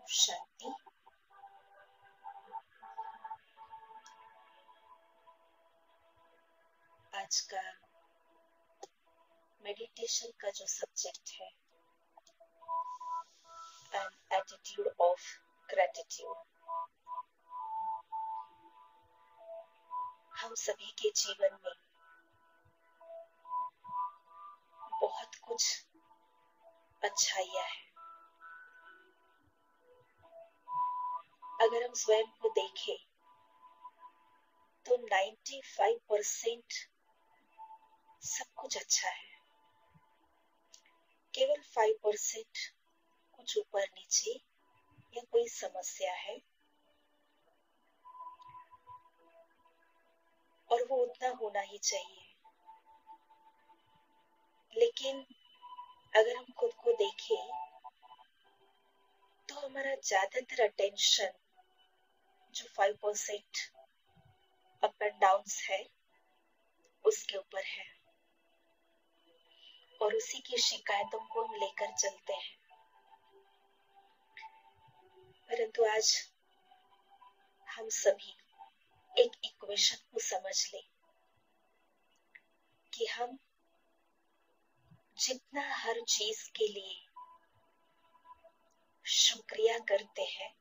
शांति। आज का मेडिटेशन का जो सब्जेक्ट है, एन एटीट्यूड ऑफ ग्रेटिट्यूड। हम सभी के जीवन में बहुत कुछ अच्छाइयाँ हैं। अगर हम स्वयं को देखें तो 95% सब कुछ अच्छा है। केवल 5% कुछ ऊपर नीचे या कोई समस्या है, और वो उतना होना ही चाहिए। लेकिन अगर हम खुद को देखें तो हमारा ज्यादातर अटेंशन जो 5% अप एंड डाउन्स है उसके ऊपर है, और उसी की शिकायतों को हम लेकर चलते हैं। परंतु आज हम सभी एक इक्वेशन को समझ लें कि हम जितना हर चीज के लिए शुक्रिया करते हैं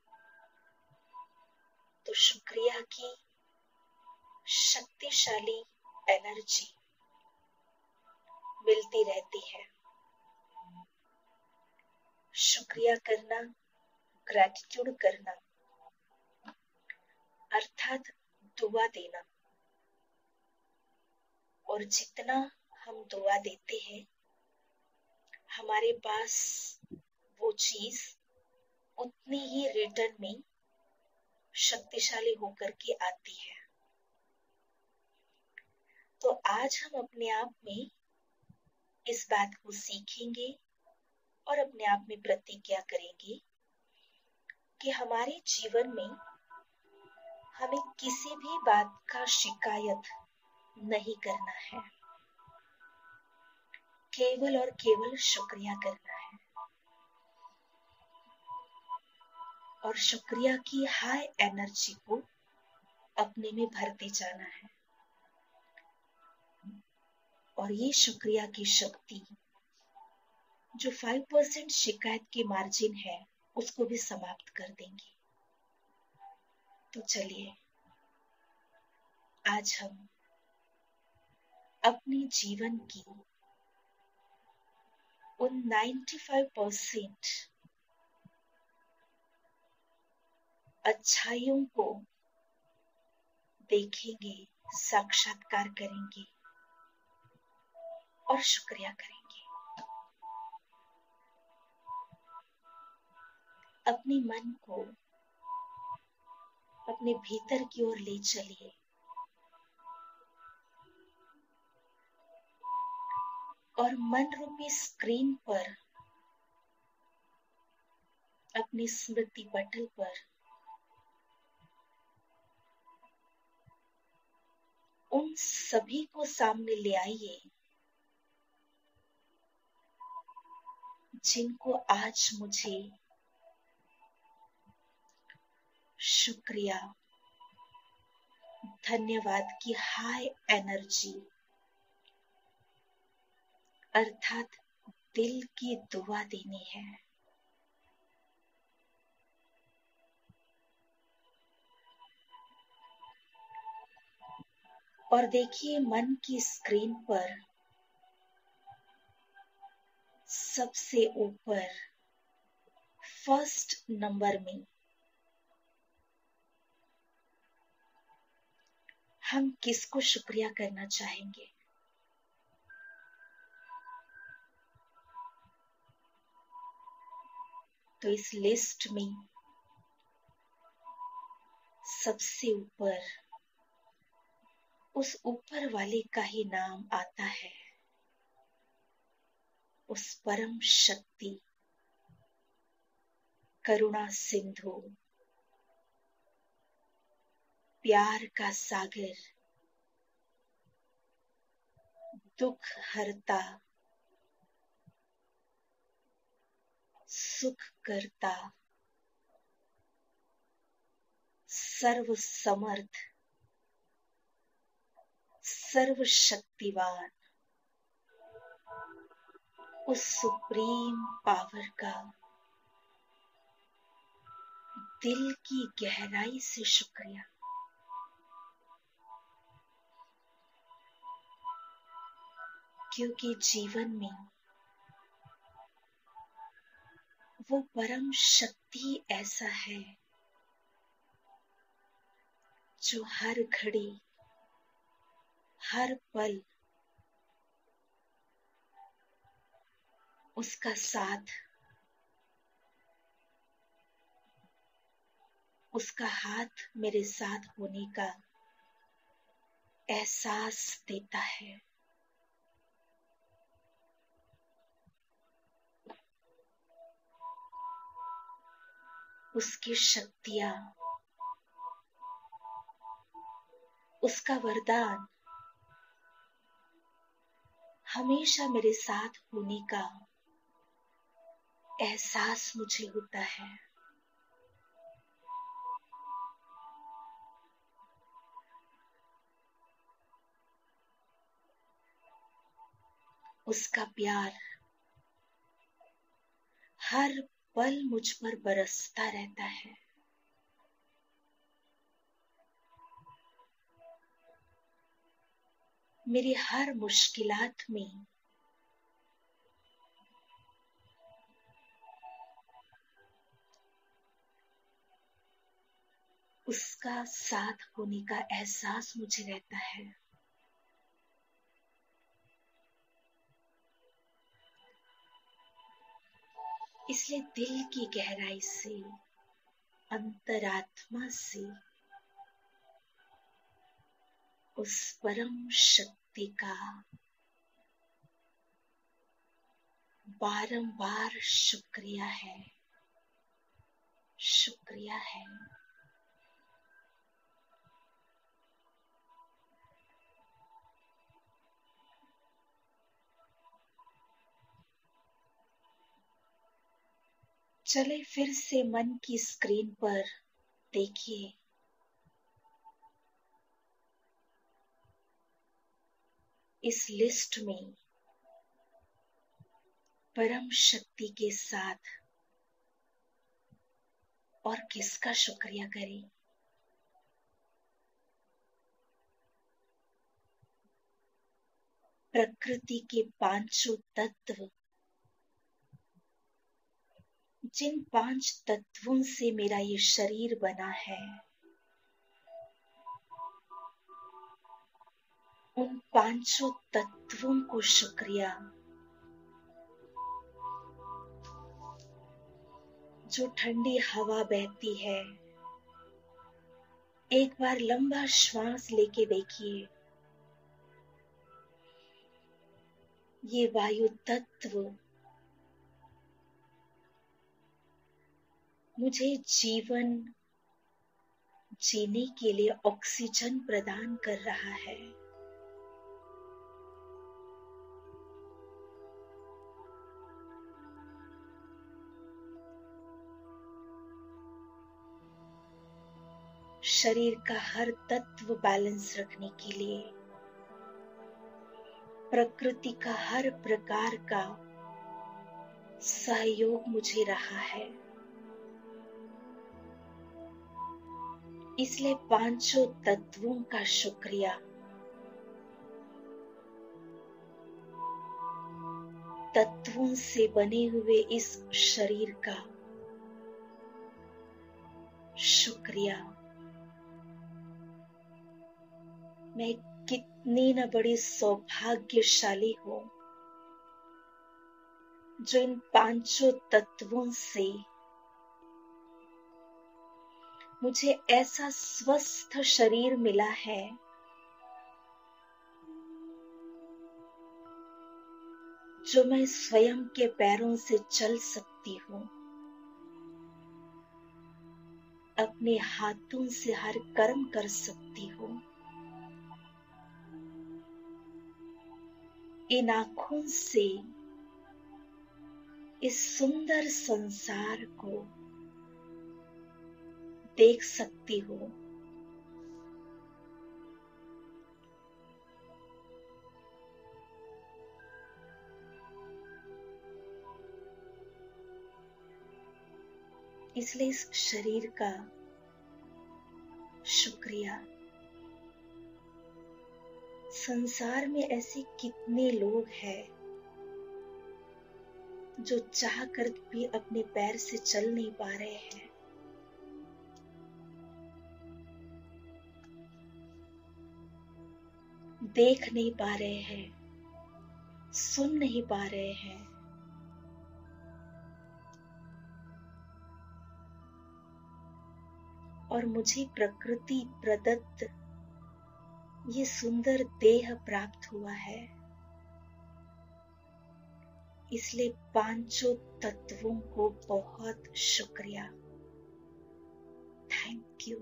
तो शुक्रिया की शक्तिशाली एनर्जी मिलती रहती है। शुक्रिया करना, ग्रैटिट्यूड करना अर्थात दुआ देना, और जितना हम दुआ देते हैं हमारे पास वो चीज उतनी ही रिटर्न में शक्तिशाली होकर के आती है। तो आज हम अपने आप में इस बात को सीखेंगे और अपने आप में प्रतिज्ञा करेंगे कि हमारे जीवन में हमें किसी भी बात का शिकायत नहीं करना है, केवल और केवल शुक्रिया करना है, और शुक्रिया की हाई एनर्जी को अपने में भरते जाना है। और ये शुक्रिया की शक्ति जो 5% शिकायत की मार्जिन है उसको भी समाप्त कर देंगी। तो चलिए आज हम अपने जीवन की उन 95% अच्छाइयों को देखेंगे, साक्षात्कार करेंगे और शुक्रिया करेंगे। अपने मन को अपने भीतर की ओर ले चलिए और मन रूपी स्क्रीन पर, अपनी स्मृति पटल पर उन सभी को सामने ले आइए जिनको आज मुझे शुक्रिया, धन्यवाद की हाई एनर्जी अर्थात दिल की दुआ देनी है। और देखिए मन की स्क्रीन पर सबसे ऊपर फर्स्ट नंबर में हम किसको शुक्रिया करना चाहेंगे? तो इस लिस्ट में सबसे ऊपर उस ऊपर वाले का ही नाम आता है, उस परम शक्ति, करुणा सिंधु, प्यार का सागर, दुख हरता, सुख करता, सर्व समर्थ, सर्वशक्तिवान उस सुप्रीम पावर का दिल की गहराई से शुक्रिया, क्योंकि जीवन में वो परम शक्ति ऐसा है जो हर घड़ी, हर पल उसका साथ, उसका हाथ मेरे साथ होने का एहसास देता है। उसकी शक्तियां, उसका वरदान हमेशा मेरे साथ होने का एहसास मुझे होता है। उसका प्यार हर पल मुझ पर बरसता रहता है। मेरी हर मुश्किलात में उसका साथ होने का एहसास मुझे रहता है। इसलिए दिल की गहराई से, अंतरात्मा से उस परम शक्ति का बारंबार शुक्रिया है, शुक्रिया है। चले फिर से मन की स्क्रीन पर देखिए, इस लिस्ट में परम शक्ति के साथ और किसका शुक्रिया करें। प्रकृति के पांचों तत्व, जिन 5 तत्वों से मेरा ये शरीर बना है, उन पांचों तत्वों को शुक्रिया, जो ठंडी हवा बहती है। एक बार लंबा श्वास लेके देखिए, ये वायु तत्व मुझे जीवन जीने के लिए ऑक्सीजन प्रदान कर रहा है। शरीर का हर तत्व बैलेंस रखने के लिए प्रकृति का हर प्रकार का सहयोग मुझे रहा है। इसलिए पांचों तत्वों का शुक्रिया। तत्वों से बने हुए इस शरीर का शुक्रिया। मैं कितनी न बड़ी सौभाग्यशाली हूं जो इन पांचों तत्वों से मुझे ऐसा स्वस्थ शरीर मिला है जो मैं स्वयं के पैरों से चल सकती हूं, अपने हाथों से हर कर्म कर सकती हूं, इन आंखों से इस सुंदर संसार को देख सकती हो। इसलिए इस शरीर का शुक्रिया। संसार में ऐसे कितने लोग हैं जो चाह कर भी अपने पैर से चल नहीं पा रहे हैं। देख नहीं पा रहे हैं, सुन नहीं पा रहे हैं। और मुझे प्रकृति प्रदत्त ये सुंदर देह प्राप्त हुआ है। इसलिए पांचों तत्वों को बहुत शुक्रिया। Thank you.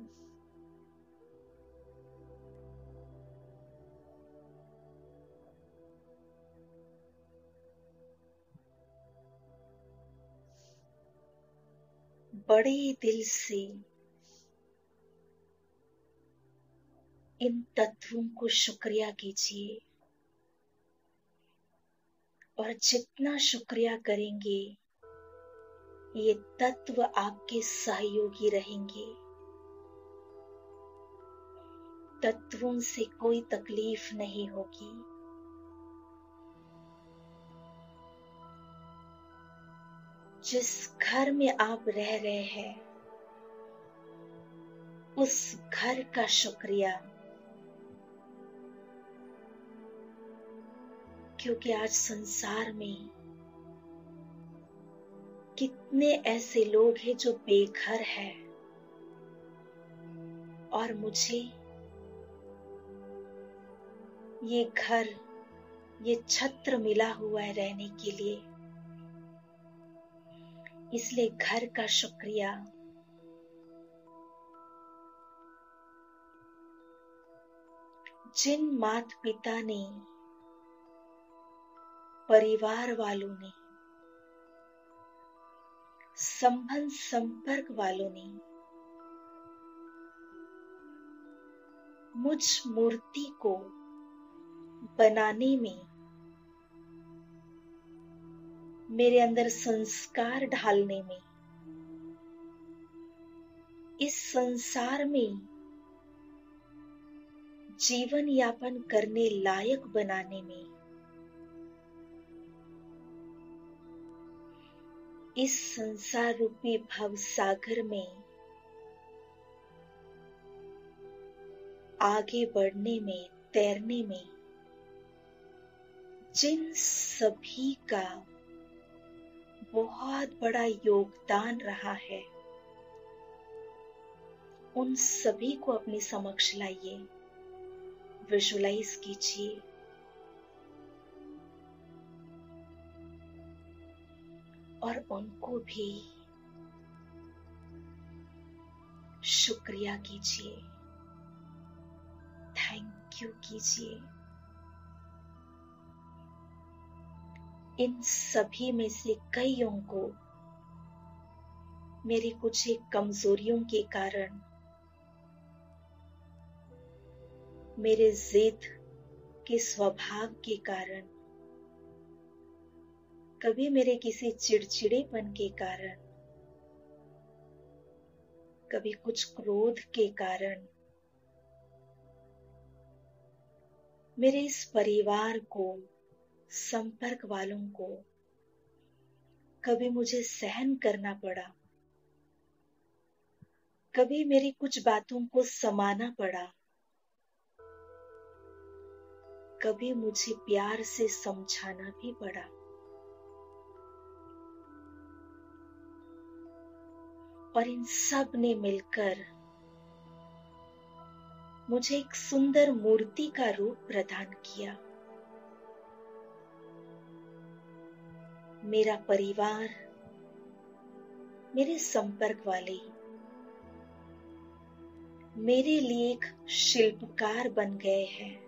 बड़े दिल से इन तत्वों को शुक्रिया कीजिए। और जितना शुक्रिया करेंगे, ये तत्व आपके सहयोगी रहेंगे। तत्वों से कोई तकलीफ नहीं होगी। जिस घर में आप रह रहे हैं, उस घर का शुक्रिया। क्योंकि आज संसार में कितने ऐसे लोग हैं जो बेघर हैं, और मुझे ये घर, ये छत्र मिला हुआ है रहने के लिए। इसलिए घर का शुक्रिया। जिन माता पिता ने, परिवार वालों ने, संबंध संपर्क वालों ने मुझ मूर्ति को बनाने में मेरे अंदर संस्कार ढालने में, इस संसार में जीवन यापन करने लायक बनाने में, इस संसार रूपी भव सागर में आगे बढ़ने में, तैरने में जिन सभी का बहुत बड़ा योगदान रहा है, उन सभी को अपने समक्ष लाइए, विजुलाइज कीजिए। और उनको भी शुक्रिया कीजिए, थैंक यू कीजिए। इन सभी में से कईयों को मेरी कुछ एक कमजोरियों के कारण, मेरे जिद के स्वभाव के कारण, कभी मेरे किसी चिड़चिड़ेपन के कारण, कभी कुछ क्रोध के कारण, मेरे इस परिवार को, संपर्क वालों को कभी मुझे सहन करना पड़ा, कभी मेरी कुछ बातों को समाना पड़ा, कभी मुझे प्यार से समझाना भी पड़ा। और इन सब ने मिलकर मुझे एक सुंदर मूर्ति का रूप प्रदान किया। मेरा परिवार, मेरे संपर्क वाले मेरे लिए एक शिल्पकार बन गए हैं।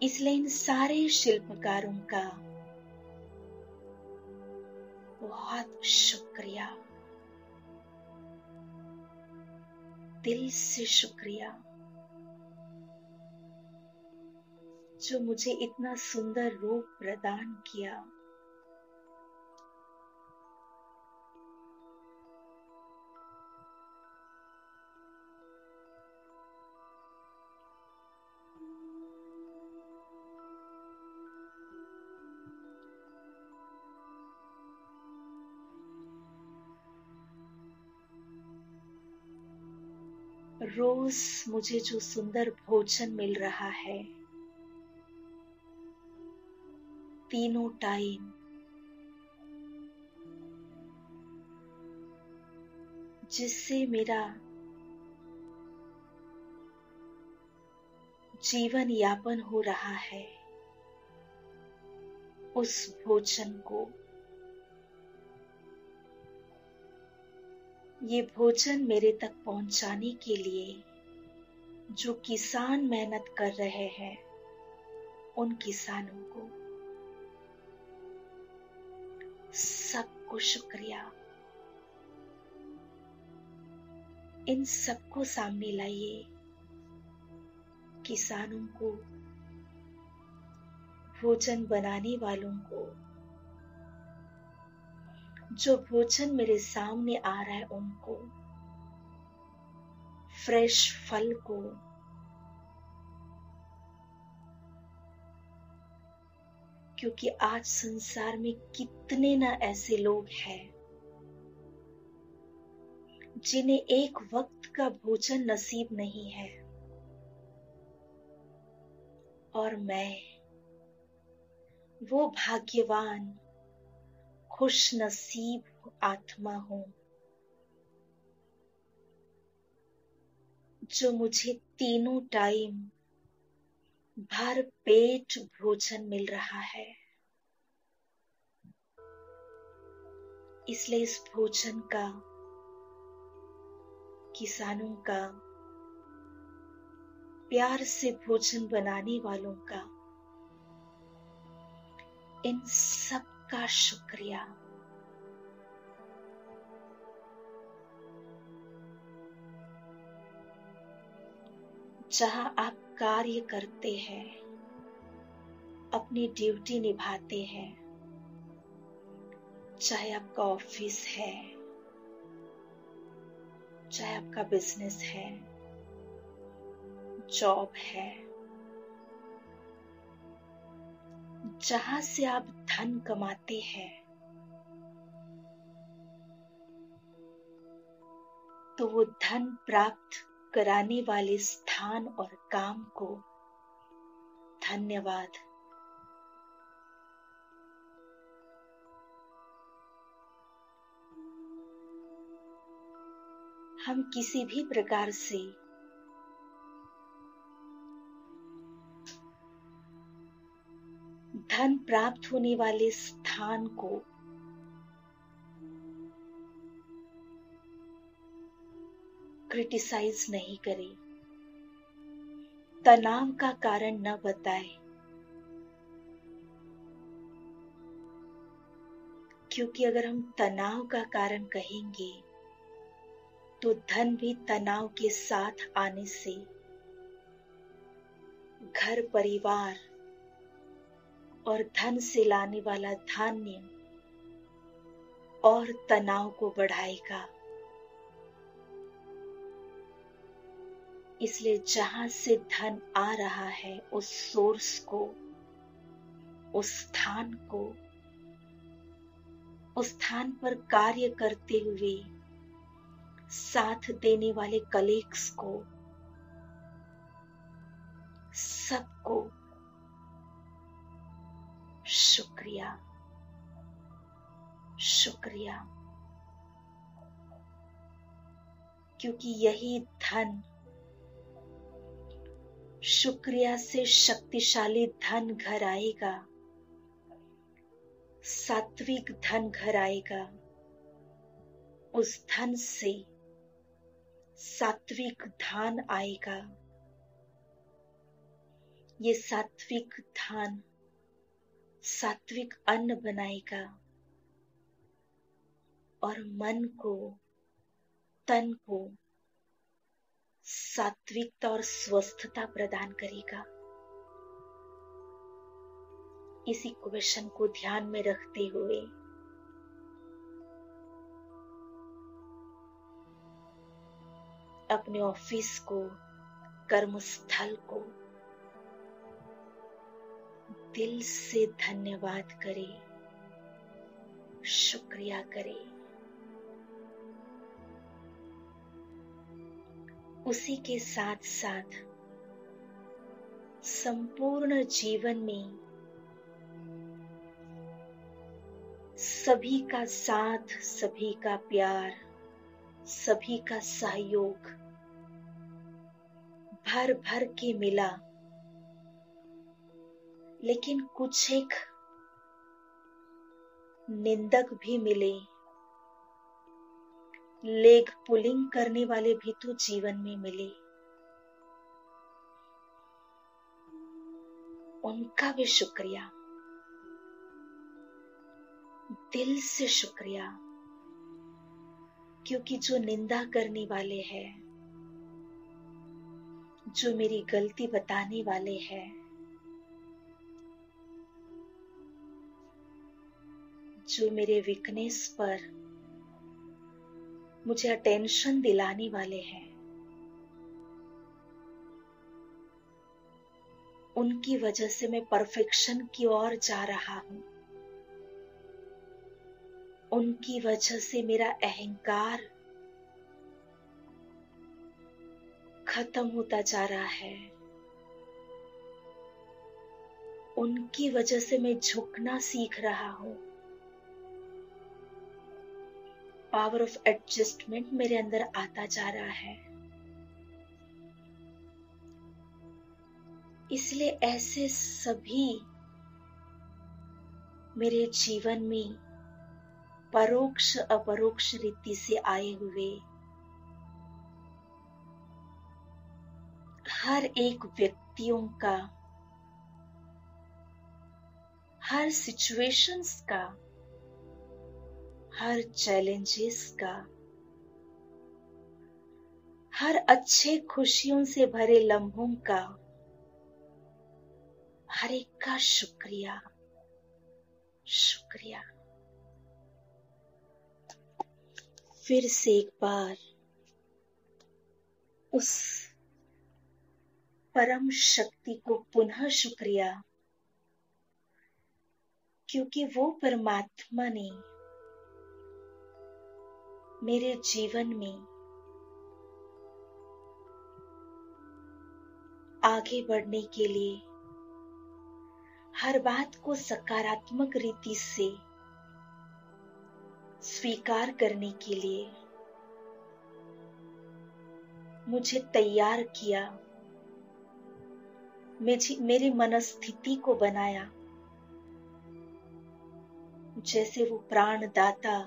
इसलिए इन सारे शिल्पकारों का बहुत शुक्रिया। दिल से शुक्रिया जो मुझे इतना सुंदर रूप प्रदान किया। रोज मुझे जो सुंदर भोजन मिल रहा है, तीनों टाइम, जिससे मेरा जीवन यापन हो रहा है, उस भोजन को, ये भोजन मेरे तक पहुंचाने के लिए जो किसान मेहनत कर रहे हैं, उन किसानों को सबको शुक्रिया। इन सबको सामने लाइए, किसानों को, भोजन बनाने वालों को, जो भोजन मेरे सामने आ रहा है उनको, फ्रेश फल को, क्योंकि आज संसार में कितने ना ऐसे लोग हैं जिन्हें एक वक्त का भोजन नसीब नहीं है, और मैं वो भाग्यवान खुश नसीब आत्मा हूं जो मुझे तीनों टाइम भर पेट भोजन मिल रहा है। इसलिए इस भोजन का, किसानों का, प्यार से भोजन बनाने वालों का, इन सब का शुक्रिया। जहां आप कार्य करते हैं, अपनी ड्यूटी निभाते हैं, चाहे आपका ऑफिस है, चाहे आपका बिजनेस है, जॉब है, जहां से आप धन कमाते हैं, तो वो धन प्राप्त कराने वाले स्थान और काम को धन्यवाद। हम किसी भी प्रकार से धन प्राप्त होने वाले स्थान को क्रिटिसाइज नहीं करें, तनाव का कारण न बताएं, क्योंकि अगर हम तनाव का कारण कहेंगे तो धन भी तनाव के साथ आने से घर परिवार और धन से लाने वाला धान्य और तनाव को बढ़ाएगा। इसलिए जहां से धन आ रहा है, उस सोर्स को, उस स्थान को, उस स्थान पर कार्य करते हुए साथ देने वाले कलीग्स को, सबको शुक्रिया, शुक्रिया। क्योंकि यही धन, शुक्रिया से शक्तिशाली धन घर आएगा, सात्विक धन घर आएगा। उस धन से सात्विक धान आएगा। ये सात्विक धान सात्विक अन्न बनाएगा और मन को, तन को सात्विकता और स्वस्थता प्रदान करेगा। इसी क्वेश्चन को ध्यान में रखते हुए अपने ऑफिस को, कर्मस्थल को दिल से धन्यवाद करें, शुक्रिया करें। उसी के साथ साथ संपूर्ण जीवन में सभी का साथ, सभी का प्यार, सभी का सहयोग भर भर के मिला, लेकिन कुछ एक निंदक भी मिले, लेग पुलिंग करने वाले भी तो जीवन में मिले। उनका भी शुक्रिया, दिल से शुक्रिया, क्योंकि जो निंदा करने वाले हैं, जो मेरी गलती बताने वाले हैं, जो मेरे वीकनेस पर मुझे अटेंशन दिलाने वाले हैं, उनकी वजह से मैं परफेक्शन की ओर जा रहा हूं। उनकी वजह से मेरा अहंकार खत्म होता जा रहा है। उनकी वजह से मैं झुकना सीख रहा हूं। पावर ऑफ एडजस्टमेंट मेरे अंदर आता जा रहा है। इसलिए ऐसे सभी मेरे जीवन में परोक्ष अपरोक्ष रीति से आए हुए हर एक व्यक्तियों का, हर सिचुएशंस का, हर चैलेंजेस का, हर अच्छे खुशियों से भरे लम्हों का, हर एक का शुक्रिया, शुक्रिया। फिर से एक बार उस परम शक्ति को पुनः शुक्रिया, क्योंकि वो परमात्मा ने मेरे जीवन में आगे बढ़ने के लिए, हर बात को सकारात्मक रीति से स्वीकार करने के लिए मुझे तैयार किया, मेरी मनस्थिति को बनाया। जैसे वो प्राणदाता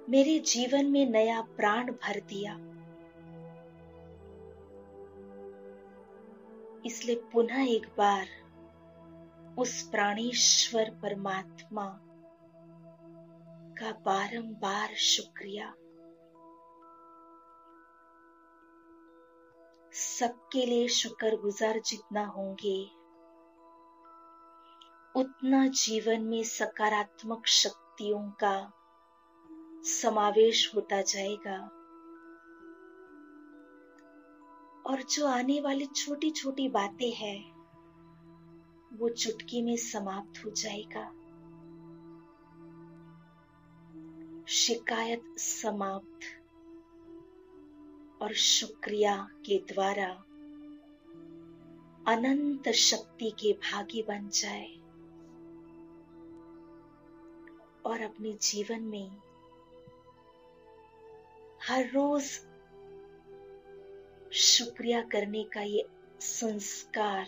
मेरे जीवन में नया प्राण भर दिया। इसलिए पुनः एक बार उस प्राणेश्वर परमात्मा का बारंबार शुक्रिया। सबके लिए शुक्रगुजार जितना होंगे, उतना जीवन में सकारात्मक शक्तियों का समावेश होता जाएगा। और जो आने वाली छोटी छोटी बातें हैं, वो चुटकी में समाप्त हो जाएगा। शिकायत समाप्त और शुक्रिया के द्वारा अनंत शक्ति के भागी बन जाए और अपने जीवन में हर रोज शुक्रिया करने का ये संस्कार,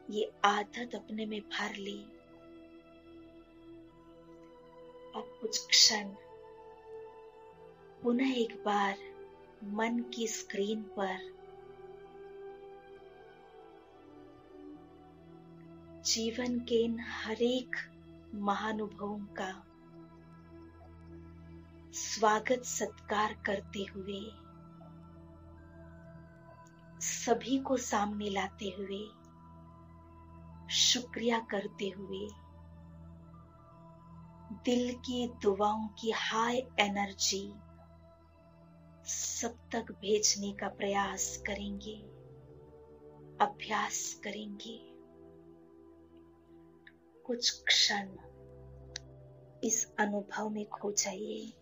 ये आदत अपने में भर ली। अब कुछ क्षण पुनः एक बार मन की स्क्रीन पर जीवन के इन हरेक महानुभवों का स्वागत सत्कार करते हुए सभी को सामने लाते हुए, शुक्रिया करते हुए, दिल की दुआओं की हाई एनर्जी सब तक भेजने का प्रयास करेंगे, अभ्यास करेंगे। कुछ क्षण इस अनुभव में खो जाइए।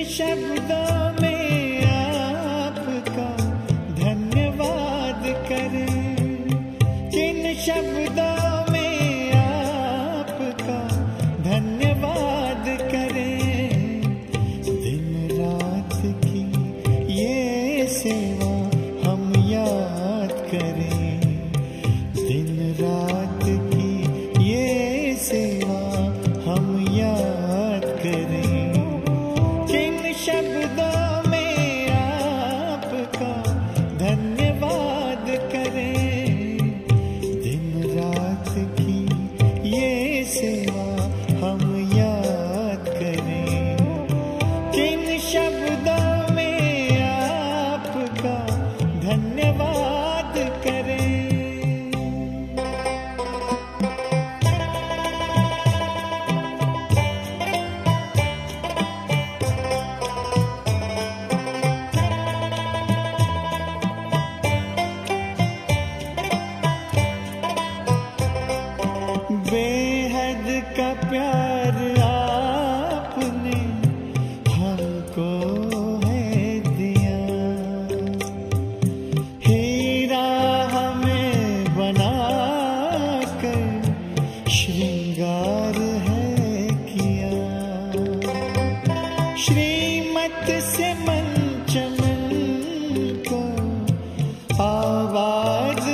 शब्दों में आपका धन्यवाद करें, किन शब्दों में आपका धन्यवाद करें। दिन रात की ये सेवा हम याद करें, दिन रात की ये सेवा हम याद करें। शब्दों में आपका धन्यवाद करें, दिन रात की ये सेवा हम याद करें। किन शब्दों में आपका धन्यवाद करें। बेहद का प्यार आपने हमको है दिया, हीरा हमें बनाकर श्रृंगार है किया। श्रीमत से मन चमन को आवाज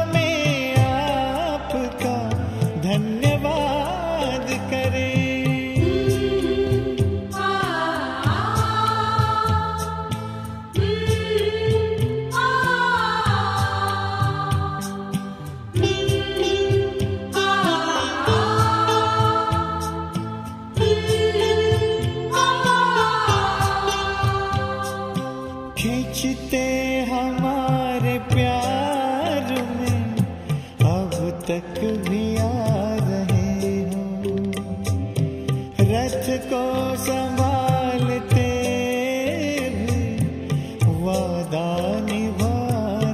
में आपका धन्यवाद करें। खींचते हमारे प्यार में अब तक भी आ रहे हो, रथ को संभालते हुए वादा निभा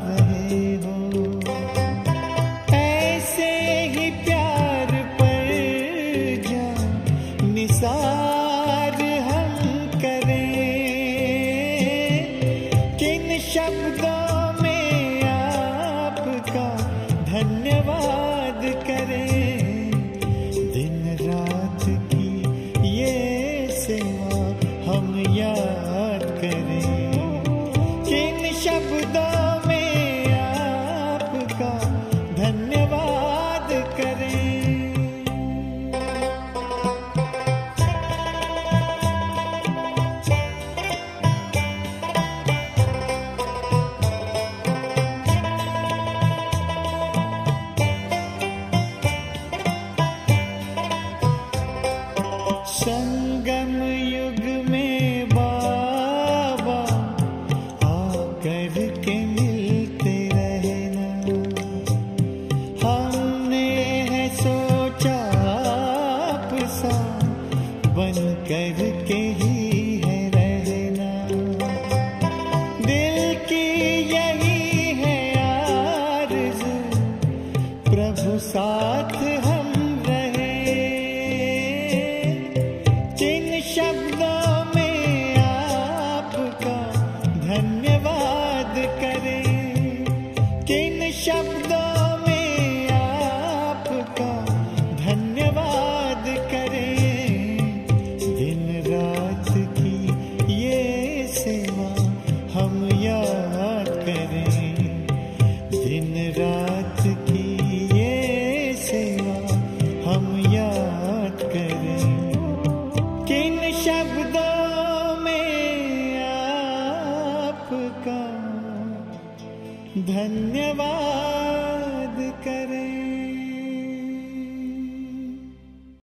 रहे हो। ऐसे ही प्यार पर जान निसार हम करें, किन शब्दों में आपका धन्यवाद करें। दिन रात की ये सेवा हम याद करें, किन शब्दों में आपका धन्यवाद करें। संगम युग में बाबा आकर के मिलते रहना, हमने है सोचा आप सा बन कर के ही है रहना। दिल की यही है आरज़ू, प्रभु साथ हम शब्दों में आपका धन्यवाद करें, किन शब्दों में आपका धन्यवाद करें। दिन रात की ये सेवा हम याद करें, दिन रात की ये सेवा हम याद करें। किन शब्दों में आपका धन्यवाद